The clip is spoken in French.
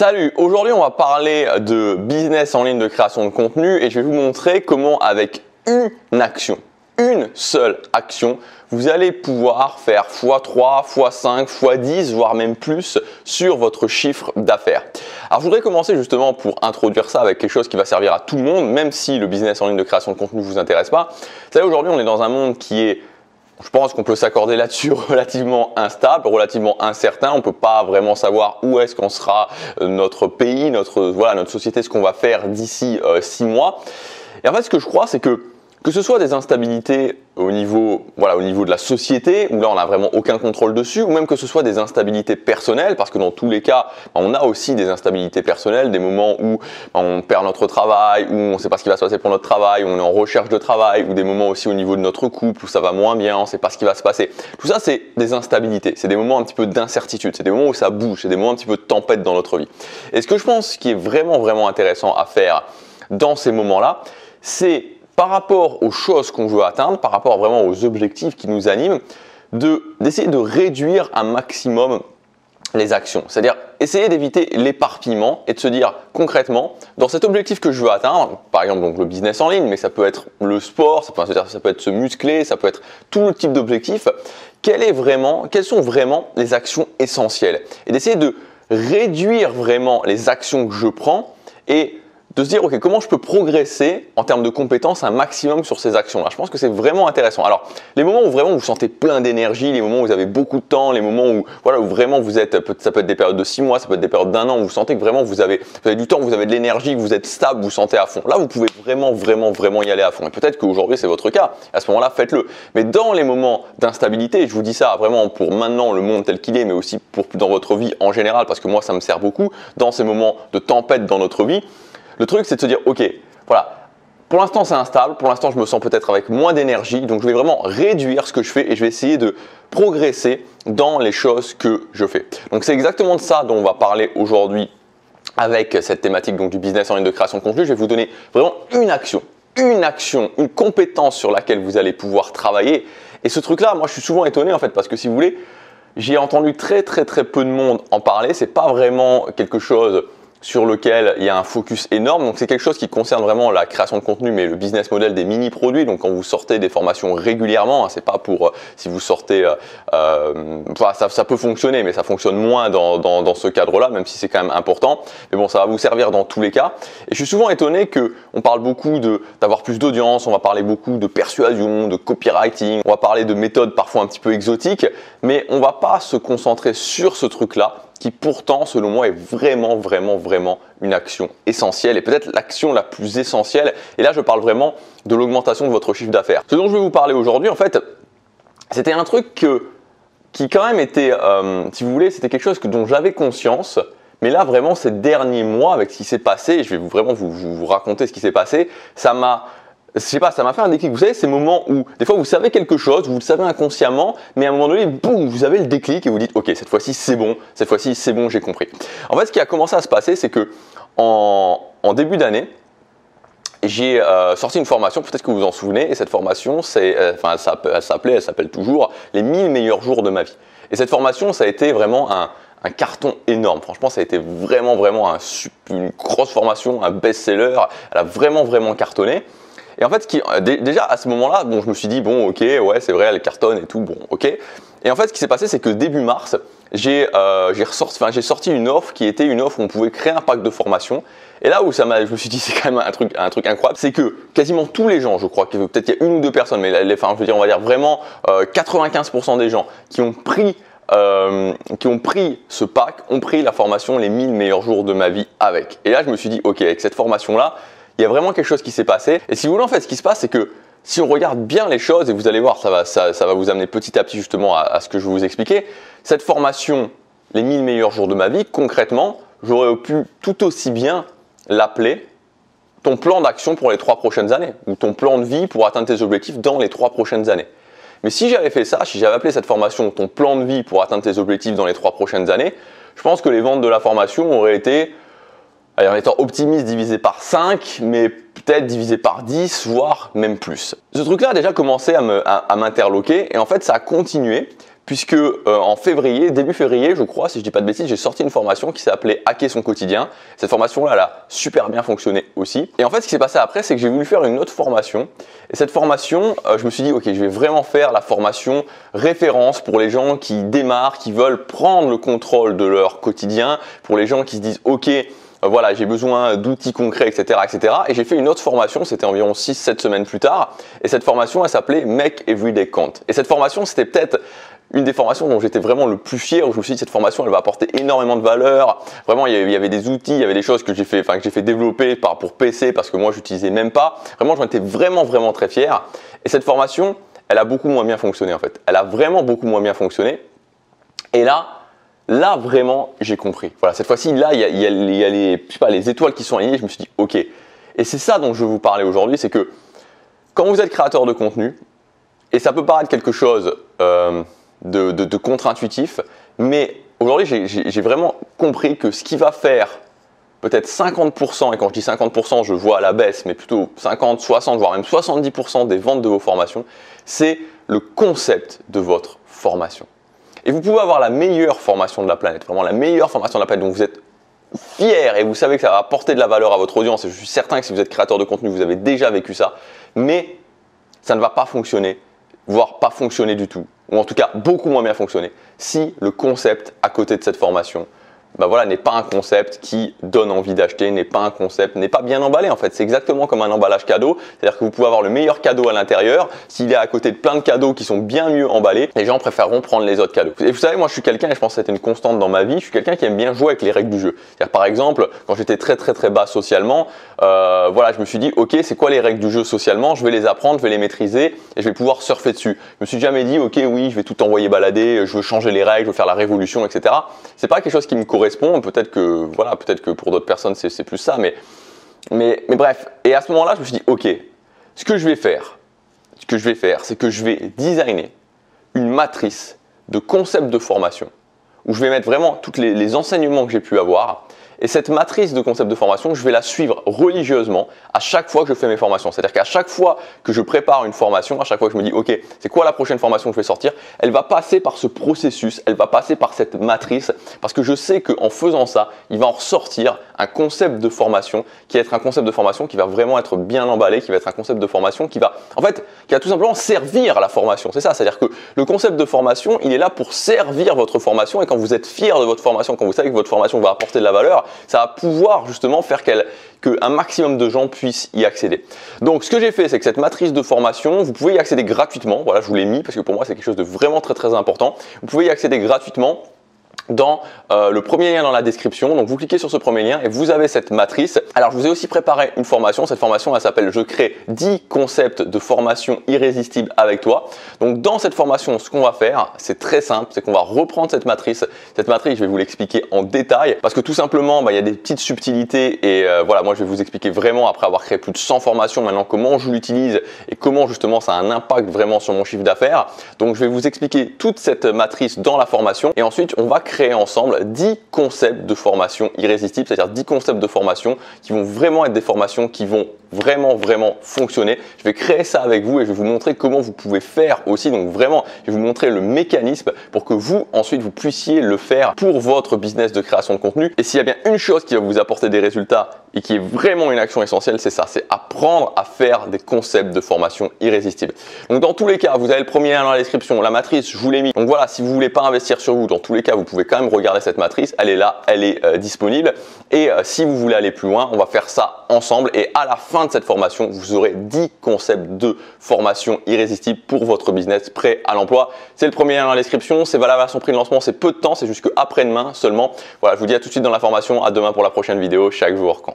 Salut, aujourd'hui on va parler de business en ligne de création de contenu et je vais vous montrer comment avec une action, une seule action, vous allez pouvoir faire x3, x5, x10, voire même plus sur votre chiffre d'affaires. Alors je voudrais commencer justement pour introduire ça avec quelque chose qui va servir à tout le monde, même si le business en ligne de création de contenu ne vous intéresse pas. Vous savez, aujourd'hui on est dans un monde qui est, je pense qu'on peut s'accorder là-dessus, relativement instable, relativement incertain. On ne peut pas vraiment savoir où est-ce qu'on sera notre pays, notre société, ce qu'on va faire d'ici 6 mois. Et en fait, ce que je crois, c'est que ce soit des instabilités au niveau de la société, où là on n'a vraiment aucun contrôle dessus, ou même que ce soit des instabilités personnelles, parce que dans tous les cas, on a aussi des instabilités personnelles, des moments où on perd notre travail, où on ne sait pas ce qui va se passer pour notre travail, où on est en recherche de travail, ou des moments aussi au niveau de notre couple, où ça va moins bien, on ne sait pas ce qui va se passer. Tout ça, c'est des instabilités, c'est des moments un petit peu d'incertitude, c'est des moments où ça bouge, c'est des moments un petit peu de tempête dans notre vie. Et ce que je pense qui est vraiment intéressant à faire dans ces moments-là, c'est par rapport aux choses qu'on veut atteindre, par rapport vraiment aux objectifs qui nous animent, d'essayer de réduire un maximum les actions. C'est-à-dire essayer d'éviter l'éparpillement et de se dire concrètement, dans cet objectif que je veux atteindre, par exemple donc le business en ligne, mais ça peut être le sport, ça peut être se muscler, ça peut être tout le type d'objectif, quelles sont vraiment les actions essentielles? Et d'essayer de réduire vraiment les actions que je prends et de se dire, ok, comment je peux progresser en termes de compétences un maximum sur ces actions-là. Je pense que c'est vraiment intéressant. Alors, les moments où vraiment vous sentez plein d'énergie, les moments où vous avez beaucoup de temps, les moments où vraiment vous êtes, ça peut être des périodes de 6 mois, ça peut être des périodes d'1 an, où vous sentez que vraiment vous avez du temps, vous avez de l'énergie, vous êtes stable, vous sentez à fond. Là, vous pouvez vraiment y aller à fond. Et peut-être qu'aujourd'hui, c'est votre cas. À ce moment-là, faites-le. Mais dans les moments d'instabilité, et je vous dis ça vraiment pour maintenant le monde tel qu'il est, mais aussi dans votre vie en général, parce que moi, ça me sert beaucoup, dans ces moments de tempête dans notre vie, le truc, c'est de se dire, ok, voilà, pour l'instant c'est instable, pour l'instant je me sens peut-être avec moins d'énergie, donc je vais vraiment réduire ce que je fais et je vais essayer de progresser dans les choses que je fais. Donc c'est exactement de ça dont on va parler aujourd'hui avec cette thématique donc, du business en ligne de création de contenu. Je vais vous donner vraiment une action, une compétence sur laquelle vous allez pouvoir travailler. Et ce truc-là, moi je suis souvent étonné en fait, parce que si vous voulez, j'ai entendu très peu de monde en parler, c'est pas vraiment quelque chose sur lequel il y a un focus énorme. Donc c'est quelque chose qui concerne vraiment la création de contenu, mais le business model des mini-produits. Donc quand vous sortez des formations régulièrement, c'est pas pour si vous sortez, ça peut fonctionner, mais ça fonctionne moins dans ce cadre-là, même si c'est quand même important. Mais bon, ça va vous servir dans tous les cas. Et je suis souvent étonné qu'on parle beaucoup d'avoir plus d'audience, on va parler beaucoup de persuasion, de copywriting, on va parler de méthodes parfois un petit peu exotiques, mais on va pas se concentrer sur ce truc-là, qui pourtant, selon moi, est vraiment une action essentielle et peut-être l'action la plus essentielle. Et là, je parle vraiment de l'augmentation de votre chiffre d'affaires. Ce dont je vais vous parler aujourd'hui, en fait, c'était un truc qui quand même était, si vous voulez, c'était quelque chose dont j'avais conscience. Mais là, vraiment, ces derniers mois, avec ce qui s'est passé, et je vais vraiment vous raconter ce qui s'est passé, ça m'a fait un déclic. Vous savez, ces moments où des fois vous savez quelque chose, vous le savez inconsciemment, mais à un moment donné, boum, vous avez le déclic et vous dites, ok, cette fois-ci c'est bon, j'ai compris. En fait, ce qui a commencé à se passer, c'est que en début d'année, j'ai sorti une formation, peut-être que vous vous en souvenez, et cette formation, elle s'appelle toujours les 1000 meilleurs jours de ma vie. Et cette formation, ça a été vraiment un carton énorme. Franchement, ça a été vraiment une grosse formation, un best-seller. Elle a vraiment cartonné. Et en fait, déjà à ce moment-là, bon, je me suis dit, bon, ok, ouais, c'est vrai, elle cartonne et tout, bon, ok. Et en fait, ce qui s'est passé, c'est que début mars, j'ai sorti une offre qui était une offre où on pouvait créer un pack de formation. Et là où je me suis dit, c'est quand même un truc incroyable, c'est que quasiment tous les gens, je crois que peut-être il y a une ou deux personnes, mais on va dire vraiment 95% des gens qui ont pris ce pack, ont pris la formation les 1000 meilleurs jours de ma vie avec. Et là, je me suis dit, ok, avec cette formation-là, il y a vraiment quelque chose qui s'est passé. Et si vous voulez, en fait, ce qui se passe, c'est que si on regarde bien les choses, et vous allez voir, ça va vous amener petit à petit justement à ce que je vais vous expliquer, cette formation, les 1000 meilleurs jours de ma vie, concrètement, j'aurais pu tout aussi bien l'appeler ton plan d'action pour les 3 prochaines années, ou ton plan de vie pour atteindre tes objectifs dans les 3 prochaines années. Mais si j'avais fait ça, si j'avais appelé cette formation ton plan de vie pour atteindre tes objectifs dans les 3 prochaines années, je pense que les ventes de la formation auraient été, en étant optimiste, divisé par 5, mais peut-être divisé par 10, voire même plus. Ce truc-là a déjà commencé à m'interloquer et en fait ça a continué puisque en février, début février, je crois, si je dis pas de bêtises, j'ai sorti une formation qui s'appelait Hacker son quotidien. Cette formation-là, elle a super bien fonctionné aussi. Et en fait, ce qui s'est passé après, c'est que j'ai voulu faire une autre formation. Et cette formation, je me suis dit, ok, je vais vraiment faire la formation référence pour les gens qui démarrent, qui veulent prendre le contrôle de leur quotidien, pour les gens qui se disent, ok, voilà, j'ai besoin d'outils concrets, etc., etc. Et j'ai fait une autre formation, c'était environ 6-7 semaines plus tard. Et cette formation, elle s'appelait Make Everyday Count. Et cette formation, c'était peut-être une des formations dont j'étais vraiment le plus fier, où je me suis dit, cette formation, elle va apporter énormément de valeur. Vraiment, il y avait des outils, il y avait des choses que j'ai fait développer pour PC, parce que moi, j'utilisais même pas. Vraiment, j'en étais vraiment très fier. Et cette formation, elle a beaucoup moins bien fonctionné, en fait. Elle a vraiment beaucoup moins bien fonctionné. Et là, vraiment, j'ai compris. Voilà, cette fois-ci, là, il y a les étoiles qui sont alignées. Je me suis dit, ok. Et c'est ça dont je veux vous parler aujourd'hui, c'est que quand vous êtes créateur de contenu, et ça peut paraître quelque chose de contre-intuitif, mais aujourd'hui, j'ai vraiment compris que ce qui va faire peut-être 50%, et quand je dis 50%, je vois à la baisse, mais plutôt 50, 60, voire même 70% des ventes de vos formations, c'est le concept de votre formation. Et vous pouvez avoir la meilleure formation de la planète, vraiment la meilleure formation de la planète dont vous êtes fier et vous savez que ça va apporter de la valeur à votre audience. Et je suis certain que si vous êtes créateur de contenu, vous avez déjà vécu ça. Mais ça ne va pas fonctionner, voire pas fonctionner du tout. Ou en tout cas, beaucoup moins bien fonctionner si le concept à côté de cette formation n'est pas un concept qui donne envie d'acheter, n'est pas un concept, n'est pas bien emballé en fait. C'est exactement comme un emballage cadeau, c'est-à-dire que vous pouvez avoir le meilleur cadeau à l'intérieur, s'il est à côté de plein de cadeaux qui sont bien mieux emballés, les gens préféreront prendre les autres cadeaux. Et vous savez, moi je suis quelqu'un, et je pense que c'était une constante dans ma vie, je suis quelqu'un qui aime bien jouer avec les règles du jeu. C'est-à-dire par exemple, quand j'étais très bas socialement, je me suis dit, ok, c'est quoi les règles du jeu socialement, je vais les apprendre, je vais les maîtriser et je vais pouvoir surfer dessus. Je me suis jamais dit, ok, oui, je vais tout envoyer balader, je veux changer les règles, je veux faire la révolution, etc. C'est pas quelque chose qui me correspond. Peut-être que pour d'autres personnes c'est plus ça, mais bref. Et à ce moment-là, je me suis dit, ok, ce que je vais faire, c'est que je vais designer une matrice de concepts de formation où je vais mettre vraiment tous les enseignements que j'ai pu avoir. Et cette matrice de concept de formation, je vais la suivre religieusement à chaque fois que je fais mes formations. C'est-à-dire qu'à chaque fois que je prépare une formation, à chaque fois que je me dis, ok, c'est quoi la prochaine formation que je vais sortir, elle va passer par ce processus, elle va passer par cette matrice, parce que je sais qu'en faisant ça, il va en ressortir un concept de formation qui va être un concept de formation qui va vraiment être bien emballé, qui va être un concept de formation qui va tout simplement servir à la formation. C'est ça, c'est-à-dire que le concept de formation, il est là pour servir votre formation, et quand vous êtes fier de votre formation, quand vous savez que votre formation va apporter de la valeur, ça va pouvoir justement faire qu'un maximum de gens puissent y accéder. Donc ce que j'ai fait, c'est que cette matrice de formation, vous pouvez y accéder gratuitement. Voilà, je vous l'ai mis parce que pour moi c'est quelque chose de vraiment très important. Vous pouvez y accéder gratuitement dans le premier lien dans la description. Donc vous cliquez sur ce premier lien et vous avez cette matrice. Alors je vous ai aussi préparé une formation. Cette formation elle s'appelle « Je crée 10 concepts de formation irrésistibles avec toi ». Donc dans cette formation, ce qu'on va faire, c'est très simple, c'est qu'on va reprendre cette matrice. Cette matrice, je vais vous l'expliquer en détail parce que tout simplement, il y a des petites subtilités et moi je vais vous expliquer vraiment après avoir créé plus de 100 formations maintenant comment je l'utilise et comment justement ça a un impact vraiment sur mon chiffre d'affaires. Donc je vais vous expliquer toute cette matrice dans la formation et ensuite on va créer ensemble 10 concepts de formation irrésistibles, c'est-à-dire 10 concepts de formation qui vont vraiment être des formations qui vont vraiment fonctionner. Je vais créer ça avec vous et je vais vous montrer comment vous pouvez faire aussi. Donc vraiment, je vais vous montrer le mécanisme pour que vous, ensuite, vous puissiez le faire pour votre business de création de contenu. Et s'il y a bien une chose qui va vous apporter des résultats et qui est vraiment une action essentielle, c'est ça, c'est apprendre à faire des concepts de formation irrésistibles. Donc dans tous les cas, vous avez le premier lien dans la description, la matrice, je vous l'ai mis. Donc voilà, si vous voulez pas investir sur vous, dans tous les cas, vous pouvez quand même regarder cette matrice, elle est là, elle est disponible. Et si vous voulez aller plus loin, on va faire ça ensemble et à la fin de cette formation, vous aurez 10 concepts de formation irrésistible pour votre business prêt à l'emploi. C'est le premier lien dans la description, c'est valable à son prix de lancement, c'est peu de temps, c'est jusque après-demain seulement. Voilà, je vous dis à tout de suite dans la formation, à demain pour la prochaine vidéo, chaque jour compte.